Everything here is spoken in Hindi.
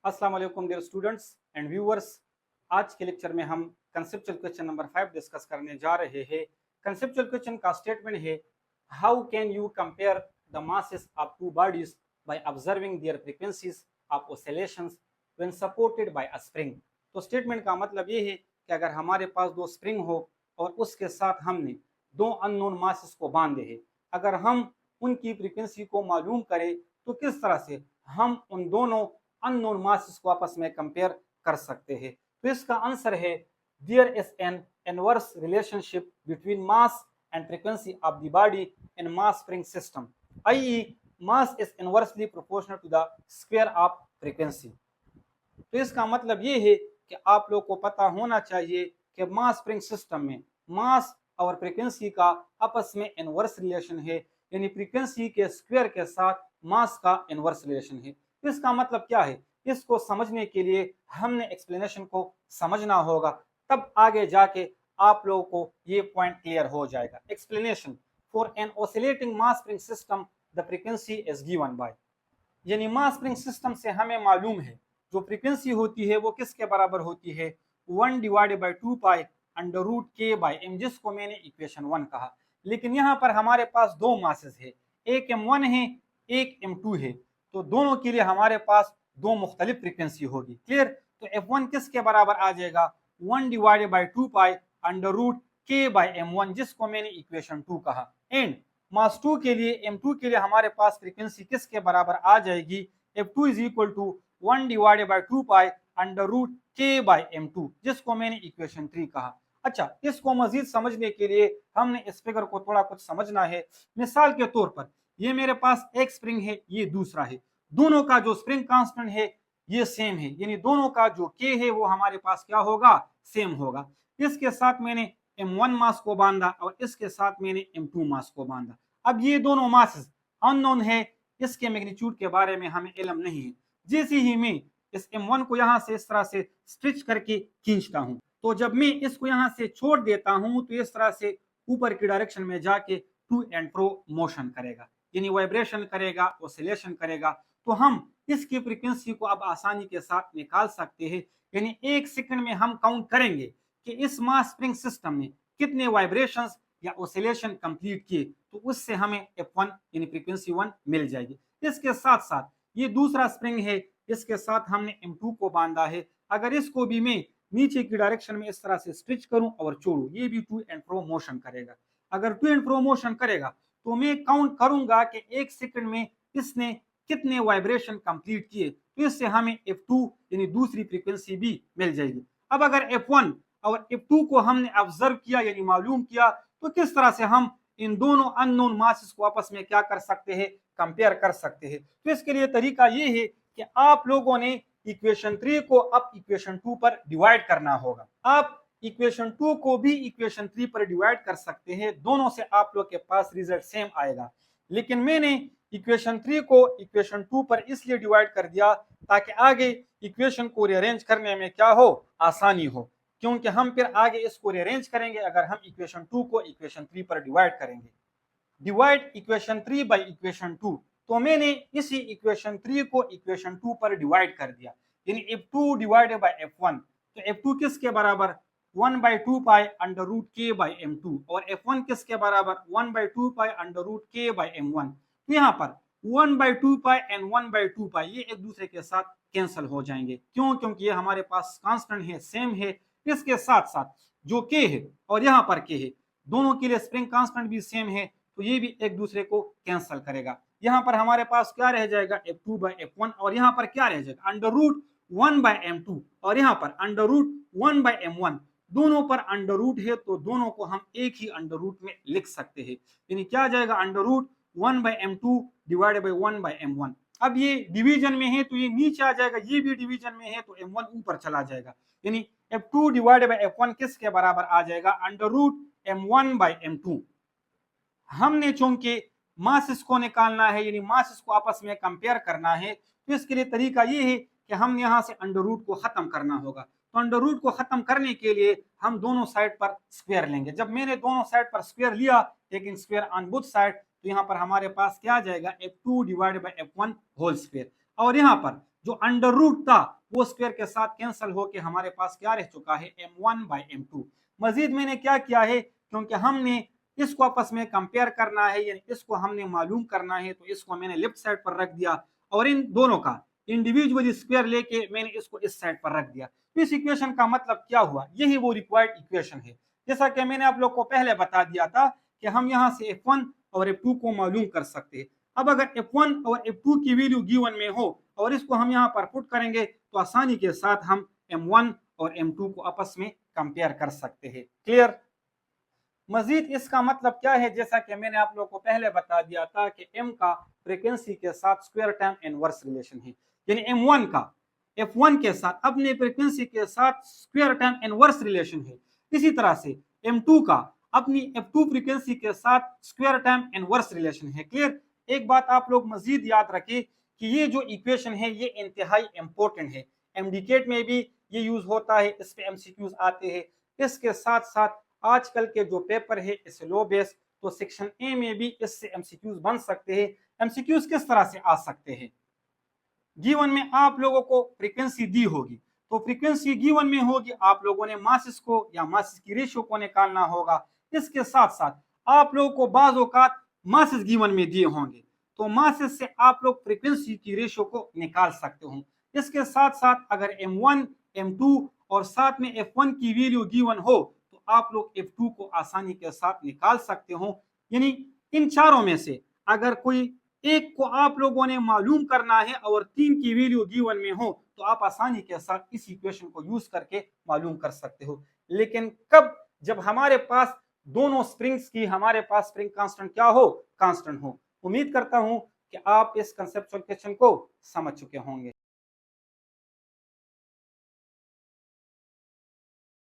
अस्सलाम वालेकुम डियर स्टूडेंट्स एंड व्यूअर्स। आज के लेक्चर में हम कंसेप्चुअल क्वेश्चन नंबर 5 डिस्कस करने जा रहे हैं। कंसेप्चुअल क्वेश्चन का स्टेटमेंट है, how can you compare the masses of two bodies by observing their frequencies of oscillations when supported by a spring. तो स्टेटमेंट का मतलब ये है कि अगर हमारे पास दो स्प्रिंग हो और उसके साथ हमने दो अननोन मासेस को बांधे हैं, अगर हम उनकी फ्रीक्वेंसी को मालूम करें तो किस तरह से हम उन दोनों अननोन मासेस को आपस में कंपेयर कर सकते हैं। तो इसका आंसर है, there is an inverse relationship between mass and frequency of the body in mass spring system, i.e. Mass is inversely proportional to the square of frequency. तो इसका मतलब ये है कि आप लोग को पता होना चाहिए कि मास स्प्रिंग सिस्टम में मास और फ्रीक्वेंसी का आपस में इनवर्स रिलेशन है, यानी फ्रीक्वेंसी के स्क्वायर के साथ मास का इनवर्स रिलेशन है। इसका मतलब क्या है, इसको समझने के लिए हमने एक्सप्लेनेशन को समझना होगा, तब आगे जाके आप लोगों को ये पॉइंट क्लियर हो जाएगा। Explanation, for an oscillating mass spring system the frequency is given by, यानी मास स्प्रिंग सिस्टम से हमें मालूम है जो फ्रीक्वेंसी होती है वो किसके बराबर होती है, 1/2 पाई अंडर रूट के बाई एम, जिसको मैंने इक्वेशन 1 कहा। लेकिन यहाँ पर हमारे पास दो मासेस है, एक m1 है एक m2 है, तो दोनों के लिए हमारे पास दो मुख्तलिफ फ्रीक्वेंसी होगी। क्लियर? तो f1 किसके बराबर आ जाएगा, 1/2 पाई अंडर रूट के बाई m1, जिसको मैंने इक्वेशन 2 कहा। एंड मास 2 के लिए, m2 के लिए हमारे पास फ्रीक्वेंसी किसके बराबर आ जाएगी, f2 is equal to 1/2 pi under root के बाई m2, जिसको मैंने इक्वेशन 3 कहा। अच्छा, इसको मजीद समझने के लिए हमने इस फिगर को थोड़ा कुछ समझना है। मिसाल के तौर पर ये मेरे पास एक स्प्रिंग है, ये दूसरा है, दोनों का जो स्प्रिंग कांस्टेंट है ये सेम है, यानी दोनों का जो के है वो हमारे पास क्या होगा, सेम होगा। इसके साथ मैंने m1 मास को बांधा और इसके साथ मैंने m2 मास को बांधा। अब ये दोनों मासेस अननोन है, इसके मैग्नीट्यूड के बारे में हमें इल्म नहीं है। जैसे ही मैं इस m1 को यहाँ से इस तरह से स्ट्रिच करके खींचता हूँ, तो जब मैं इसको यहाँ से छोड़ देता हूँ तो इस तरह से ऊपर की डायरेक्शन में जाके टू एंड फ्रो मोशन करेगा, यानी वाइब्रेशन करेगा, ऑसिलेशन करेगा। तो हम इसकी फ्रीक्वेंसी को अब आसानी के साथ निकाल सकते हैं, यानी एक सेकंड में हम काउंट करेंगे कि इस मास स्प्रिंग सिस्टम में कितने वाइब्रेशंस या ऑसिलेशन कंप्लीट किए, तो उससे हमें f1 यानी फ्रीक्वेंसी 1 मिल जाएगी। इसके साथ साथ ये दूसरा स्प्रिंग है, इसके साथ हमने m2 को बांधा है। अगर इसको भी मैं नीचे की डायरेक्शन में इस तरह से स्ट्रिच करूं और छोड़ू, ये भी टू एंड फ्रो मोशन करेगा। अगर टू एंड फ्रो मोशन करेगा तो मैं काउंट करूंगा कि एक सेकंड में इसने कितने वाइब्रेशन कंप्लीट किए, तो इससे हमें f2 यानी दूसरी फ्रीक्वेंसी भी मिल जाएगी। अब अगर f1 और f2 को हमने ऑब्जर्व किया यानी मालूम किया, तो किस तरह से हम इन दोनों अननोन मासेस को आपस में क्या कर सकते हैं, कंपेयर कर सकते हैं। तो इसके लिए तरीका ये है कि आप लोगों ने इक्वेशन 3 को अब इक्वेशन 2 पर डिवाइड करना होगा। आप इक्वेशन 2 को भी इक्वेशन 3 पर डिवाइड कर सकते हैं, दोनों से आप लोग के पास रिजल्ट सेम आएगा। लेकिन मैंने इक्वेशन 3 को इक्वेशन 2 पर इसलिए डिवाइड कर दिया ताकि आगे इक्वेशन को रीअरेंज करने में क्या हो, आसानी हो, क्योंकि हम फिर आगे इसको रीअरेंज करेंगे अगर हम इक्वेशन 2 को इक्वेशन 3 पर डिवाइड करेंगे। डिवाइड इक्वेशन 3 बाय इक्वेशन 2, तो मैंने इसी इक्वेशन 3 को इक्वेशन 2 पर डिवाइड कर दिया, यानी f2 डिवाइडेड बाय f1। तो f2 किसके बराबर, 1/2 पाई अंडर रूट के बाई m2, और f1 किसके बराबर, 1/2 पाई अंडर रूट के बाई m1। तो यहाँ पर 1/2 पाई एंड 1/2 पाई ये एक दूसरे के साथ कैंसिल हो जाएंगे। क्यों? क्योंकि ये हमारे पास कांस्टेंट है, सेम है। इसके साथ साथ जो के है और यहाँ पर के है, दोनों के लिए स्प्रिंग कांस्टेंट भी सेम है, तो ये भी एक दूसरे को कैंसिल करेगा। यहाँ पर हमारे पास क्या रह जाएगा, f2 बाई f1, और यहाँ पर क्या रह जाएगा, अंडर रूट 1 बाई m2, और यहाँ पर अंडर रूट 1 बाई m1। दोनों पर अंडर रूट है तो दोनों को हम एक ही अंडर रूट में लिख सकते हैं, यानी क्या जाएगा, under root 1 by m2 divided by 1 by m1। अब ये डिवीजन में है तो ये नीचे आ जाएगा, ये भी डिवीजन में है तो m1 ऊपर चला जाएगा, यानी f2 डिवाइडेड बाई f1 किसके बराबर आ जाएगा, under root m1 by m2। हमने चूंकि मासेस को निकालना है, यानी मासेस को आपस में कंपेयर करना है, तो इसके लिए तरीका ये है कि हम यहाँ से अंडर रूट को खत्म करना होगा। तो अंडर रूट को खत्म करने के लिए हम दोनों साइड पर स्क्वायर लेंगे। जब मैंने दोनों साइड पर स्क्वायर लिया, लेकिन स्क्वायर ऑन बोथ साइड, तो यहाँ पर हमारे पास क्या आ जाएगा, f2 divided by f1 whole square, और यहाँ पर जो अंडर रूट था वो स्क्वायर के साथ कैंसिल होकर हमारे पास क्या रह चुका है, m1/m2। मजीद मैंने क्या किया है, क्योंकि हमने इसको आपस में कंपेयर करना है, यानी इसको हमने मालूम करना है, तो इसको मैंने लेफ्ट साइड पर रख दिया और इन दोनों का इंडिविजुअली स्क्वायर लेके मैंने इसको इस साइड पर रख दिया। तो इस इक्वेशन का मतलब क्या हुआ, यही वो रिक्वायर्ड इक्वेशन है। जैसा कि मैंने आप लोग को पहले बता दिया था कि हम यहाँ से f1 और f2 को मालूम कर सकते हैं। अब अगर f1 और f2 की वैल्यू गिवन में हो और इसको हम यहाँ पर पुट करेंगे तो आसानी के साथ हम m1 और m2 को आपस में कंपेयर कर सकते हैं। क्लियर। मजीद इसका मतलब क्या है, जैसा कि मैंने आप लोगों को पहले बता दिया था कि m का फ्रीक्वेंसी के साथ स्क्वायर टर्म इनवर्स रिलेशन है, यानी m1 का f1 के साथ अपने फ्रीक्वेंसी के साथ स्क्वायर टर्म इनवर्स रिलेशन है। इसी तरह से m2 का अपनी f2 फ्रीक्वेंसी के साथ स्क्वायर टर्म इनवर्स रिलेशन है। क्लियर। एक बात आप लोग मजीद याद रखिए कि ये जो इक्वेशन है ये इंतहाई इंपॉर्टेंट है, एमडीकेट में भी ये यूज होता है, इस पे एमसीक्यूज आते हैं। इसके साथ साथ आजकल के जो पेपर है इस लो बेस, तो सेक्शन ए में भी इससे एमसीक्यूज बन सकते हैं। एमसीक्यूज किस तरह से आ सकते हैं, गिवन में आप लोगों को फ्रीक्वेंसी दी होगी, तो फ्रीक्वेंसी गिवन में होगी, आप लोगों ने मासेस को या मासेस की रेशियो को निकालना होगा। इसके साथ साथ आप लोगों को बाज औकात मासेस गिवन में दिए होंगे, तो मासेस से आप लोग फ्रीक्वेंसी की रेशियो को निकाल सकते हो। इसके साथ साथ अगर m1 m2 और साथ में f1 की वैल्यू गिवन हो तो आप लोग f2 को आसानी के साथ निकाल सकते हो। यानी इन चारों में से अगर कोई एक को आप लोगों ने मालूम करना है और 3 की वैल्यू गिवन में हो तो आप आसानी के साथ इस इक्वेशन को यूज करके मालूम कर सकते हो। लेकिन कब, जब हमारे पास दोनों स्प्रिंग्स की हमारे पास स्प्रिंग कांस्टेंट क्या हो, कांस्टेंट हो। उम्मीद करता हूं कि आप इस कंसेप्चुअल क्वेश्चन को समझ चुके होंगे।